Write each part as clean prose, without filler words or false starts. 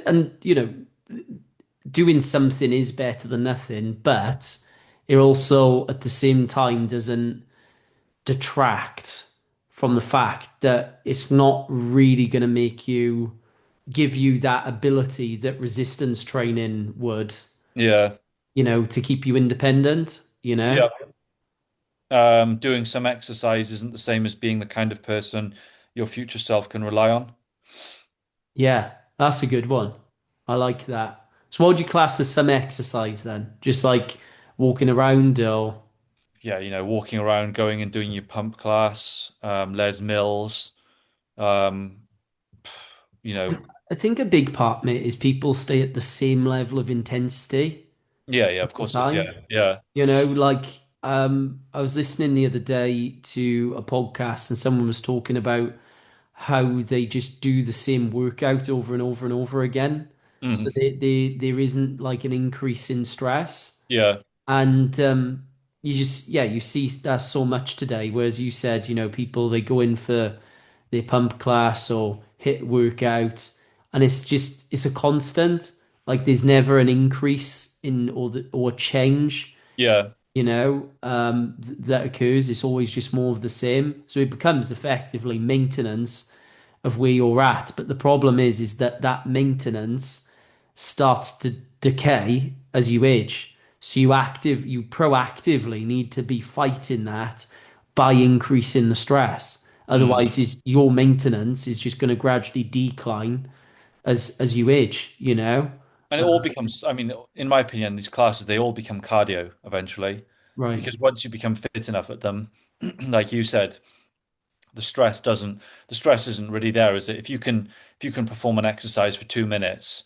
and doing something is better than nothing, but it also at the same time doesn't detract from the fact that it's not really going to make you give you that ability that resistance training would, Yeah. to keep you independent, you know? Yeah. Doing some exercise isn't the same as being the kind of person your future self can rely on. Yeah, that's a good one. I like that. So what would you class as some exercise then? Just like walking around or Yeah, walking around, going and doing your pump class, Les Mills, um, you know, I think a big part, mate, is people stay at the same level of intensity yeah, yeah, of the course it is. time. Yeah, yeah. Like I was listening the other day to a podcast and someone was talking about how they just do the same workout over and over and over again. So Mm, there isn't like an increase in stress. yeah, And you see that so much today. Whereas you said, people they go in for their pump class or hit workout, and it's a constant. Like there's never an increase in or change, yeah. that occurs. It's always just more of the same. So it becomes effectively maintenance of where you're at. But the problem is that that maintenance starts to decay as you age. So you proactively need to be fighting that by increasing the stress. Mm. Otherwise, your maintenance is just going to gradually decline as you age, And it all becomes, I mean, in my opinion, these classes, they all become cardio eventually, Right. because once you become fit enough at them, like you said, the stress isn't really there, is it? If you can perform an exercise for 2 minutes,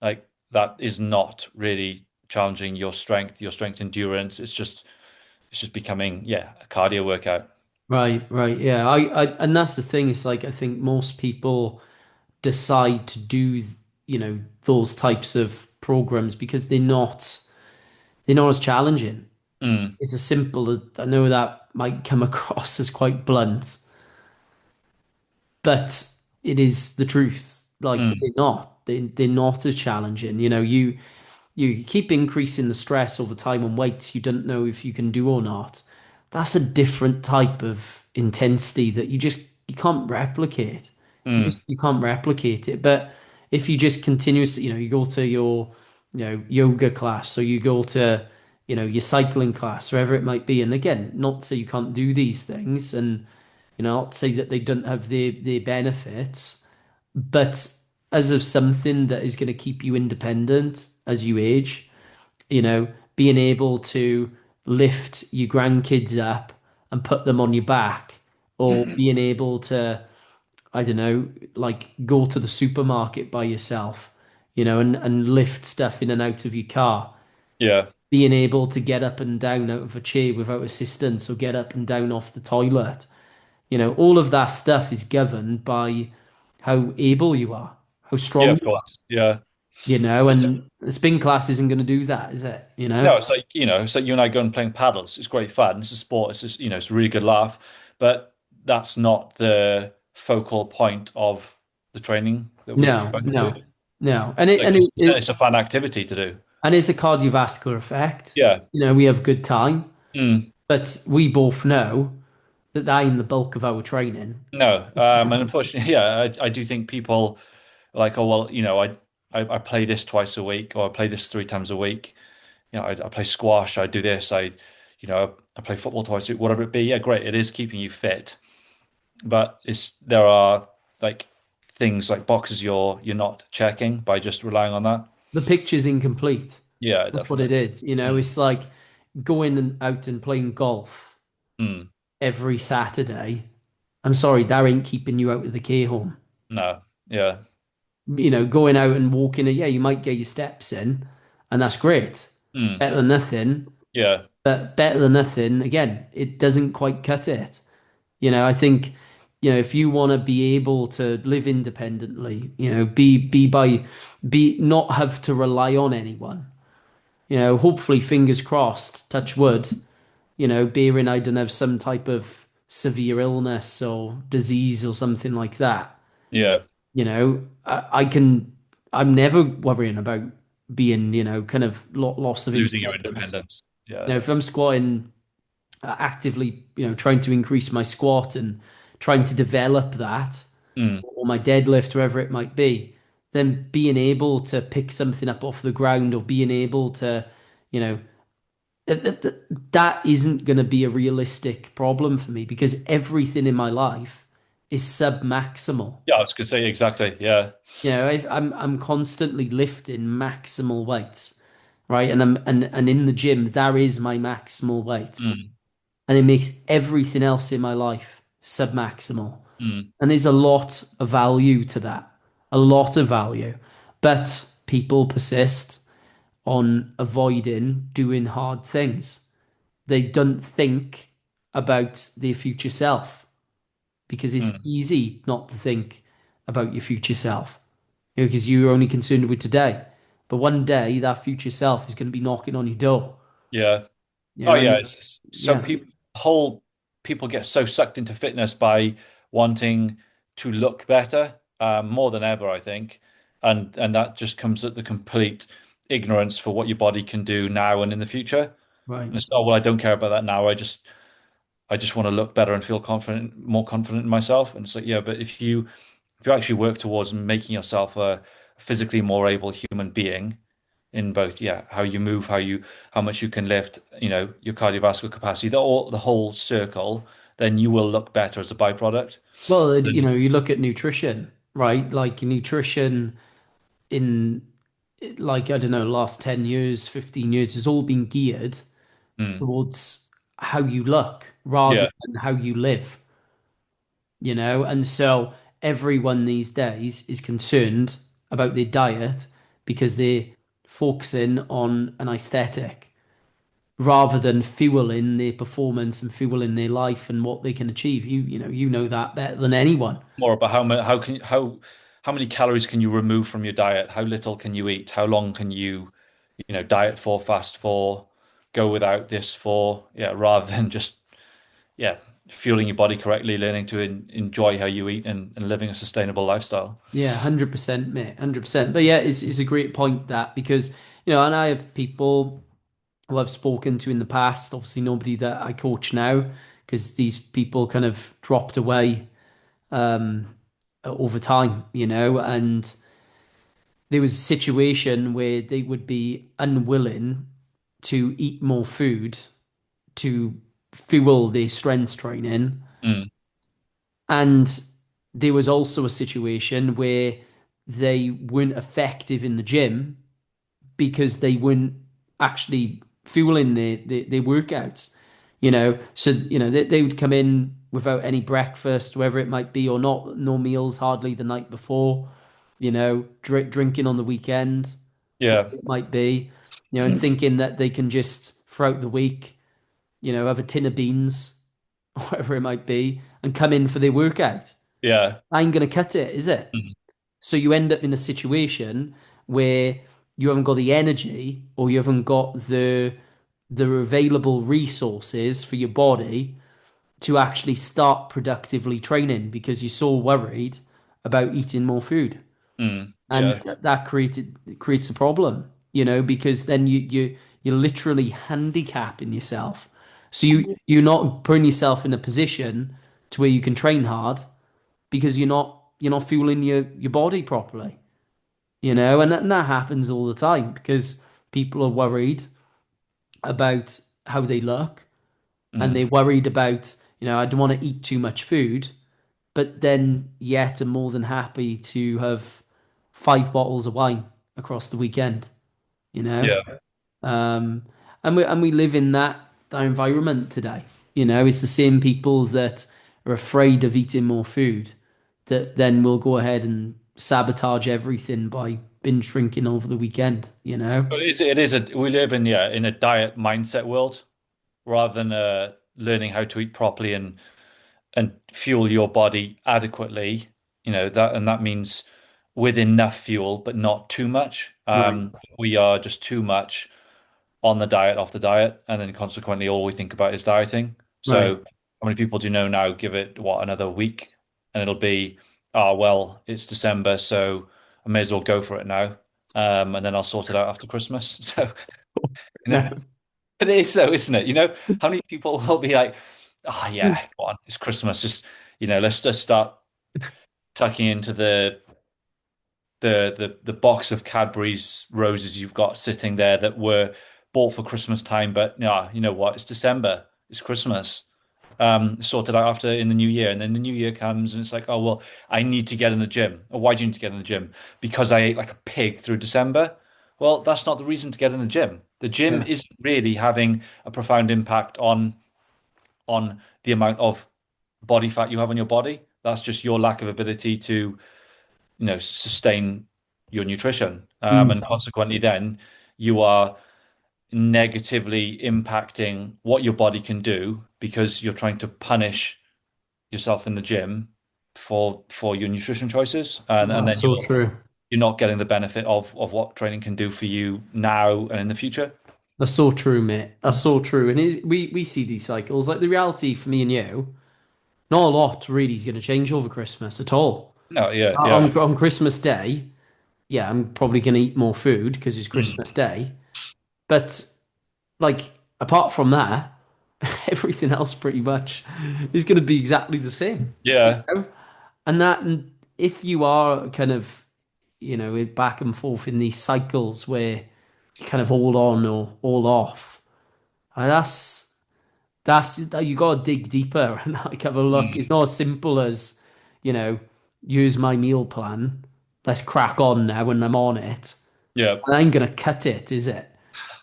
like that is not really challenging your strength endurance. It's just becoming, yeah, a cardio workout. Right, right. Yeah. And that's the thing. It's like I think most people decide to do, those types of programs because they're not as challenging. Mm, It's as simple as I know that might come across as quite blunt, but it is the truth. Like mm. they're not. They're not as challenging. You keep increasing the stress over time on weights you don't know if you can do or not. That's a different type of intensity that you can't replicate. Mm. You can't replicate it. But if you just continuously, you go to your, yoga class or you go to, your cycling class, wherever it might be. And again, not to say you can't do these things and, not to say that they don't have their benefits, but as of something that is going to keep you independent as you age, being able to lift your grandkids up and put them on your back, or being able to, I don't know, like go to the supermarket by yourself, and lift stuff in and out of your car, Yeah. being able to get up and down out of a chair without assistance or get up and down off the toilet. All of that stuff is governed by how able you are, how Yeah, strong of you are, course. Yeah. It's, and the spin class isn't going to do that, is it? no, it's like you and I going playing paddles. It's great fun. It's a sport. It's just, it's a really good laugh. But that's not the focal point of the training that we're No, going to do. no, no. And it Like and it's, it, it's it it's a fun activity to do. and it's a cardiovascular effect. Yeah. We have a good time, Mm. but we both know that that ain't the bulk of our training. No. And unfortunately, yeah, I do think people are like, oh well, I play this twice a week, or I play this 3 times a week. I play squash, I do this, I play football twice a week, whatever it be. Yeah, great. It is keeping you fit, but there are like things like boxes you're not checking by just relying on that. The picture's incomplete. Yeah, That's what it definitely. is. Mm. It's like going out and playing golf Mm. every Saturday. I'm sorry, that ain't keeping you out of the care home. No. Yeah. Going out and walking, yeah, you might get your steps in, and that's great. Mm. Better than nothing, Yeah. but better than nothing, again, it doesn't quite cut it. I think, if you want to be able to live independently, be not have to rely on anyone, hopefully, fingers crossed, touch wood, bearing I don't have some type of severe illness or disease or something like that. Yeah. I can I'm never worrying about being, kind of loss of Losing your independence. independence. Yeah. If I'm squatting actively, trying to increase my squat and trying to develop that, Mm, or my deadlift, wherever it might be, then being able to pick something up off the ground or being able to, you know, that isn't going to be a realistic problem for me because everything in my life is sub-maximal. yeah, I was gonna say exactly. Yeah. I'm constantly lifting maximal weights, right? And in the gym, that is my maximal weight. Mm, And it makes everything else in my life sub-maximal. mm, And there's a lot of value to that, a lot of value. But people persist on avoiding doing hard things. They don't think about their future self because it's mm. easy not to think about your future self, because you're only concerned with today. But one day that future self is going to be knocking on your door, Yeah. Oh yeah, and so yeah, people get so sucked into fitness by wanting to look better, more than ever, I think. And that just comes at the complete ignorance for what your body can do now and in the future. right. And it's, oh well, I don't care about that now. I just want to look better and feel confident, more confident in myself. And it's like, yeah, but if you actually work towards making yourself a physically more able human being in both, yeah, how you move, how much you can lift, your cardiovascular capacity, the whole circle, then you will look better as a byproduct. Well, Then, you look at nutrition, right? Like nutrition in like I don't know, last 10 years, 15 years has all been geared mm, towards how you look rather yeah, than how you live, And so everyone these days is concerned about their diet because they're focusing on an aesthetic rather than fueling their performance and fueling their life and what they can achieve. You know that better than anyone. more about how many calories can you remove from your diet? How little can you eat? How long can you diet for, fast for, go without this for? Yeah, rather than just yeah, fueling your body correctly, learning to enjoy how you eat and living a sustainable lifestyle. Yeah, 100%, mate, 100%. But yeah, it's a great point that because, and I have people who I've spoken to in the past, obviously nobody that I coach now, because these people kind of dropped away over time, and there was a situation where they would be unwilling to eat more food to fuel their strength training. Mm, And there was also a situation where they weren't effective in the gym because they weren't actually fueling their workouts, So, they would come in without any breakfast, whether it might be or not, no meals hardly the night before, drinking on the weekend, yeah, whatever it might be, and thinking that they can just throughout the week, have a tin of beans, whatever it might be, and come in for their workout. yeah, I ain't gonna cut it, is it? mm, So you end up in a situation where you haven't got the energy or you haven't got the available resources for your body to actually start productively training because you're so worried about eating more food. And yeah, that creates a problem, because then you're literally handicapping yourself. So you're not putting yourself in a position to where you can train hard because you're not fueling your body properly, and that happens all the time because people are worried about how they look and mm, they're worried about, I don't want to eat too much food, but then yet I'm more than happy to have 5 bottles of wine across the weekend, you know? yeah. Um, and we live in that environment today. It's the same people that are afraid of eating more food that then will go ahead and sabotage everything by binge drinking over the weekend, But it is we live in a diet mindset world rather than learning how to eat properly and fuel your body adequately. That means with enough fuel, but not too much. Right, We are just too much on the diet, off the diet, and then consequently, all we think about is dieting. right. So, how many people do you know now? Give it what, another week, and it'll be, oh well, it's December, so I may as well go for it now. And then I'll sort it out after Christmas. So, you know, No. it is so, isn't it? You know, how many people will be like, oh yeah, go on, it's Christmas. Just, let's just start tucking into the box of Cadbury's roses you've got sitting there that were bought for Christmas time, but yeah, you know what? It's December. It's Christmas. Sorted out after in the new year, and then the new year comes, and it's like, oh well, I need to get in the gym. Or why do you need to get in the gym? Because I ate like a pig through December. Well, that's not the reason to get in the gym. The gym Yeah. isn't really having a profound impact on the amount of body fat you have on your body. That's just your lack of ability to sustain your nutrition. Mm. And consequently, then you are negatively impacting what your body can do because you're trying to punish yourself in the gym for your nutrition choices, and That's then so true. you're not getting the benefit of what training can do for you now and in the future. That's so true, mate. That's so true. And we see these cycles. Like the reality for me and you, not a lot really is going to change over Christmas at all. No, yeah, yeah. On Christmas Day, yeah, I'm probably going to eat more food because it's Mm. Christmas Day. But like apart from that, everything else pretty much is going to be exactly the same. You Yeah. know? And if you are kind of, back and forth in these cycles where you kind of all on or all off, that's you got to dig deeper and like have a look. Mm. It's not as simple as, you know, use my meal plan. Let's crack on now when I'm on it. Yeah. I ain't gonna cut it, is it?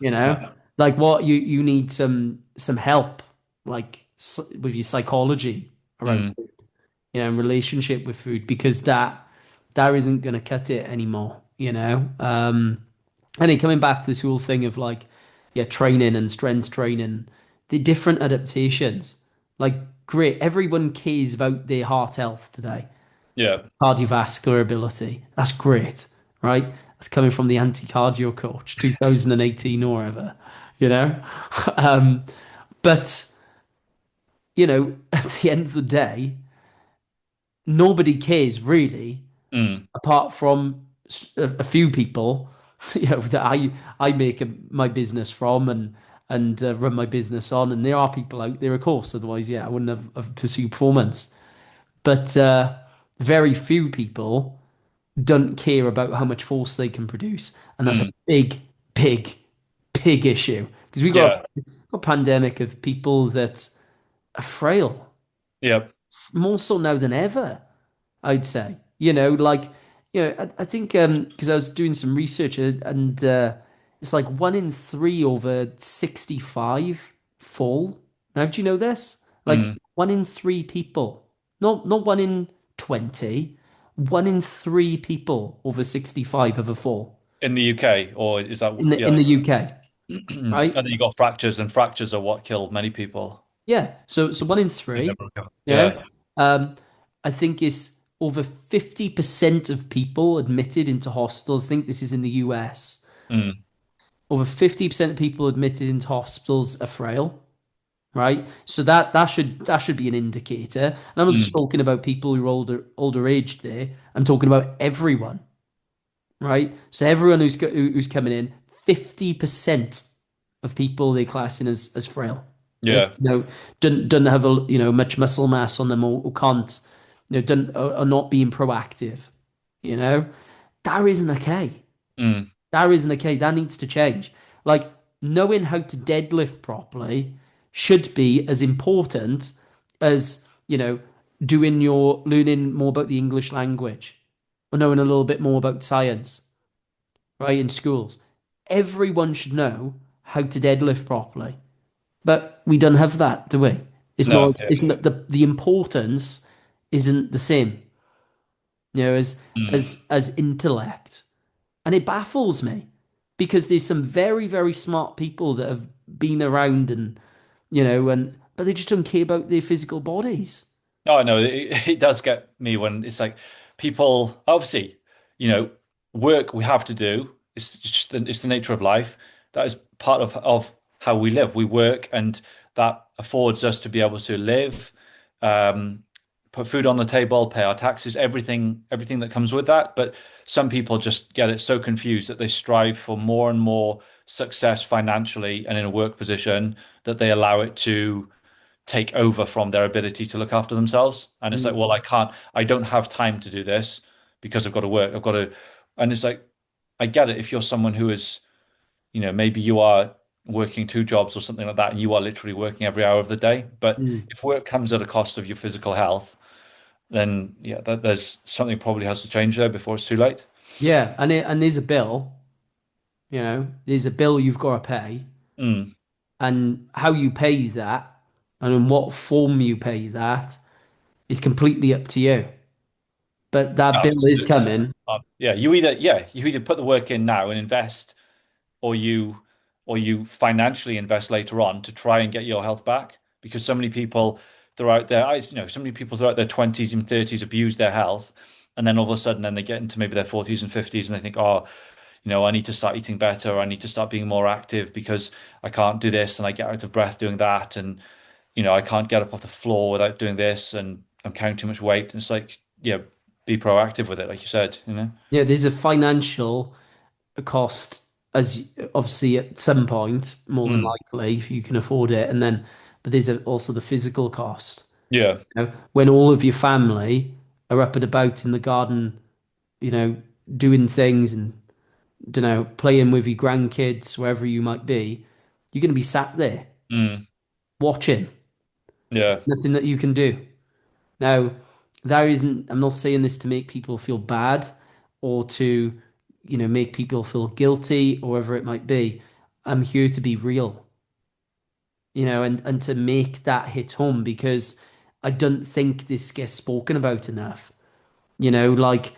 You No. know, like what you need some help, like with your psychology around Mm. food, in relationship with food, because that isn't gonna cut it anymore. And then coming back to this whole thing of like, yeah, training and strength training, the different adaptations. Like, great, everyone cares about their heart health today, Yeah. cardiovascular ability. That's great, right? That's coming from the anti-cardio coach, 2018 or whatever, you know? Um, but, at the end of the day, nobody cares really, Mm. apart from a few people, that I make my business from and run my business on. And there are people out there, of course, otherwise, yeah, I wouldn't have pursued performance. But very few people don't care about how much force they can produce, and that's a Mm. big, big, big issue because we got Yeah. a pandemic of people that are frail, Yeah. more so now than ever. I'd say, like, I think because I was doing some research and it's like 1 in 3 over 65 fall. Now, do you know this? Like Mm. 1 in 3 people, not 1 in 20, 1 in 3 people over 65 have a fall In the UK, or is that in yeah? the UK, And right? then you got fractures, and fractures are what kill many people. Yeah. So 1 in 3, you know, Yeah. um, I think is over 50% of people admitted into hospitals. I think this is in the US. Mm. Over 50% of people admitted into hospitals are frail, right? So that should be an indicator. And I'm not just Mm. talking about people who are older aged there. I'm talking about everyone, right? So everyone who's coming in, 50% of people they're classing as frail. Yeah. Doesn't have much muscle mass on them or can't, don't are not being proactive. You know, that isn't okay. Mm. That isn't okay. That needs to change. Like knowing how to deadlift properly should be as important as, doing your learning more about the English language or knowing a little bit more about science, right? In schools. Everyone should know how to deadlift properly. But we don't have that, do we? It's No. not, Yeah. it's not the importance isn't the same, Mm. as intellect. And it baffles me because there's some very, very smart people that have been around but they just don't care about their physical bodies. No, I know it does get me when it's like people obviously, you know, work we have to do. It's the nature of life. That is part of how we live. We work, and that affords us to be able to live, um, put food on the table, pay our taxes, everything that comes with that. But some people just get it so confused that they strive for more and more success financially and in a work position that they allow it to take over from their ability to look after themselves. And it's like, Mm, well, I don't have time to do this because I've got to work. I've got to, and it's like, I get it. If you're someone who is, maybe you are working two jobs or something like that, and you are literally working every hour of the day. But mm. if work comes at a cost of your physical health, then yeah, there's something probably has to change there before it's too late. Yeah, and there's a bill, there's a bill you've got to pay, Mm, and how you pay that and in what form you pay that is completely up to you. But that bill is absolutely. coming. You either put the work in now and invest, or you financially invest later on to try and get your health back. Because so many people throughout so many people throughout their 20s and 30s abuse their health, and then all of a sudden, then they get into maybe their 40s and 50s, and they think, oh, I need to start eating better, or I need to start being more active because I can't do this, and I get out of breath doing that, and I can't get up off the floor without doing this, and I'm carrying too much weight. And it's like, yeah, be proactive with it, like you said. Yeah, there's a financial cost as obviously at some point, more than Mm, likely, if you can afford it, and then but there's also the physical cost. yeah. When all of your family are up and about in the garden, you know, doing things and playing with your grandkids, wherever you might be, you're going to be sat there Mm, watching. yeah. There's nothing that you can do. Now, that isn't, I'm not saying this to make people feel bad or to, make people feel guilty or whatever it might be. I'm here to be real, and to make that hit home because I don't think this gets spoken about enough. Like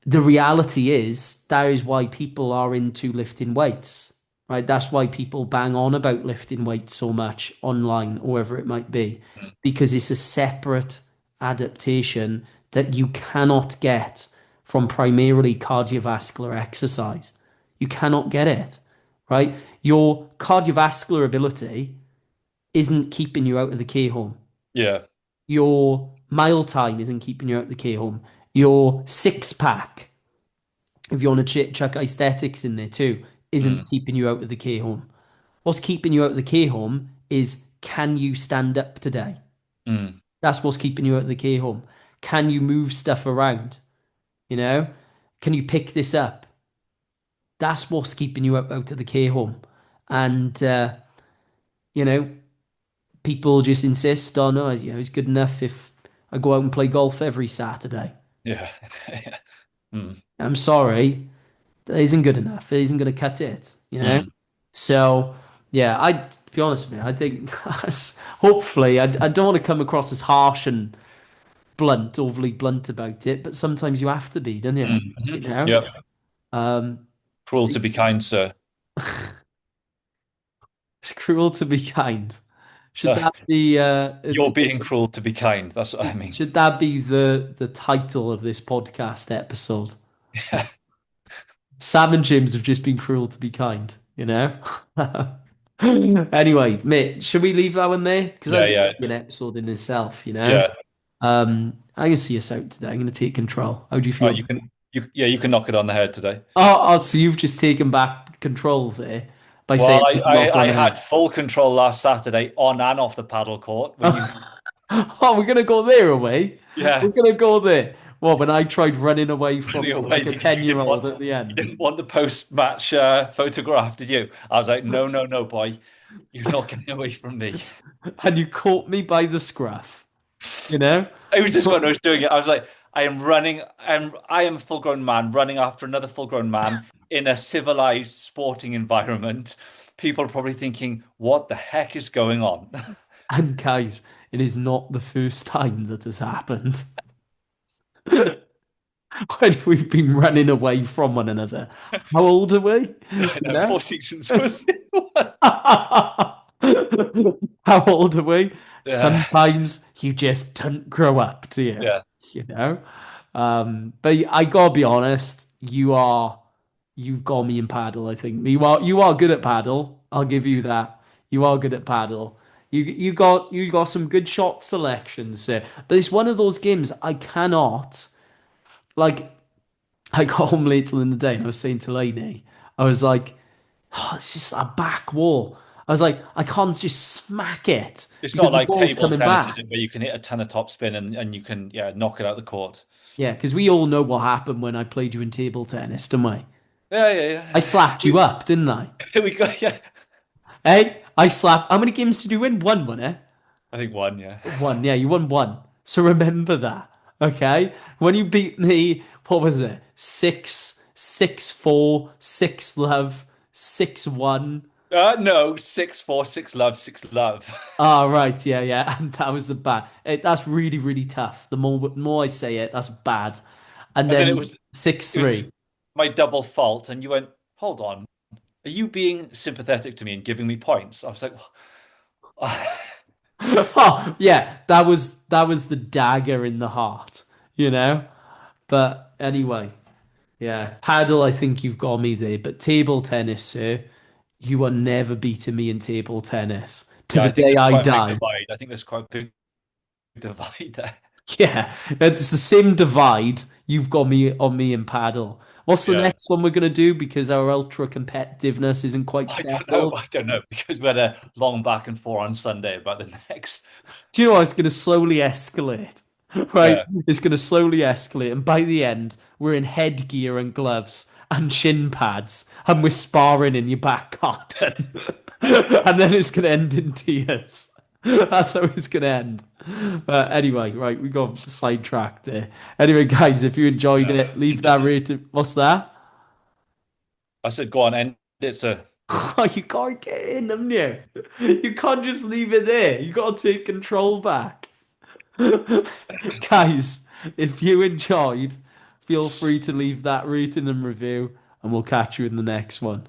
the reality is that is why people are into lifting weights, right? That's why people bang on about lifting weights so much online or wherever it might be, Mm, because it's a separate adaptation that you cannot get from primarily cardiovascular exercise. You cannot get it, right? Your cardiovascular ability isn't keeping you out of the K home. yeah. Your mile time isn't keeping you out of the K home. Your six pack, if you want to chuck aesthetics in there too, Mm, isn't keeping you out of the K home. What's keeping you out of the K home is can you stand up today? mm, That's what's keeping you out of the K home. Can you move stuff around? You know? Can you pick this up? That's what's keeping you out of the K home. And, you know, people just insist on, oh, it's good enough if I go out and play golf every Saturday. yeah. Mm, I'm sorry, that isn't good enough. It isn't going to cut it. mm, So, yeah, to be honest with you, I think hopefully, I don't want to come across as harsh and blunt, overly blunt about it, but sometimes you have to be, don't you? mm, You mhm. know, Yeah. um, Cruel to be it's, kind, sir. it's cruel to be kind. Should that be You're being cruel to be kind. That's what I mean. should that be the title of this podcast episode? Yeah. Sam and James have just been cruel to be kind. Anyway, mate, should we leave that one there? Because I Yeah, think yeah. it'd be an episode in itself. Yeah. I'm gonna see us out today. I'm gonna take control. How do you Oh, feel? you can knock it on the head today. So you've just taken back control there by saying Well, knock on I had ahead. full control last Saturday on and off the paddle court when you Oh, we're gonna go there away. We're yeah, gonna go there. Well, when I tried running away from running you away like a because 10-year-old at the you end. didn't want the post-match photograph, did you? I was like, no, no, no, boy. You're not getting away from me. And you caught me by the scruff, you know? It was just when I was doing it. I was like, I am a full-grown man running after another full-grown man in a civilized sporting environment. People are probably thinking, what the heck is going on? And guys, it is not the first time that has happened when we've been running away from one another. How old are we? I You know, know? 4 seasons was it? How old are we? Yeah, Sometimes you just don't grow up, do you? yeah. You know? But I gotta be honest, you've got me in paddle, I think. You are good at paddle. I'll give you that. You are good at paddle. You got some good shot selections, sir. But it's one of those games I cannot like. I got home later in the day and I was saying to Lainey, I was like, oh, it's just a back wall. I was like, I can't just smack it It's because not the like ball's table coming tennis, is back. it, where you can hit a 10 of topspin and you can, yeah, knock it out the court. Yeah, because we all know what happened when I played you in table tennis, don't we? Yeah, yeah, I yeah. slapped you up, didn't I? Here we go. Yeah, Hey, I slapped. How many games did you win? One, wasn't it? I think one. Yeah. One. Yeah, you won one. So remember that. Okay? When you beat me, what was it? 6-4, 6-love, 6-1. No, 6-4, 6-love, 6-love. Ah, right. Yeah, yeah. And that was a bad. That's really, really tough. The more I say it, that's bad. And And then then it was 6-3. my double fault, and you went, "Hold on, are you being sympathetic to me and giving me points?" I was like, Oh, yeah. That was the dagger in the heart, you know? But anyway. Yeah, paddle, I think you've got me there, but table tennis, sir, you are never beating me in table tennis to "Yeah, the I think day there's I quite a big die. divide. I think there's quite a big divide there." Yeah, it's the same divide. You've got me on me in paddle. What's the Yeah. next one we're gonna do? Because our ultra competitiveness isn't quite I don't know. settled. I don't know because we had a long back and forth on Sunday about the next. Do you know what? It's gonna slowly escalate, right? Yeah. It's gonna slowly escalate, and by the end, we're in headgear and gloves and shin pads, and we're sparring in your back garden. And then it's going to end in tears. That's how it's going to end. Anyway, right, we got sidetracked there. Anyway, guys, if you enjoyed Yeah. it, leave that rating. What's that? I said, "Go on, end it, sir." You can't get in them, you. You can't just leave it there. You got to take control back. Guys, if you enjoyed, feel free to leave that rating and review, and we'll catch you in the next one.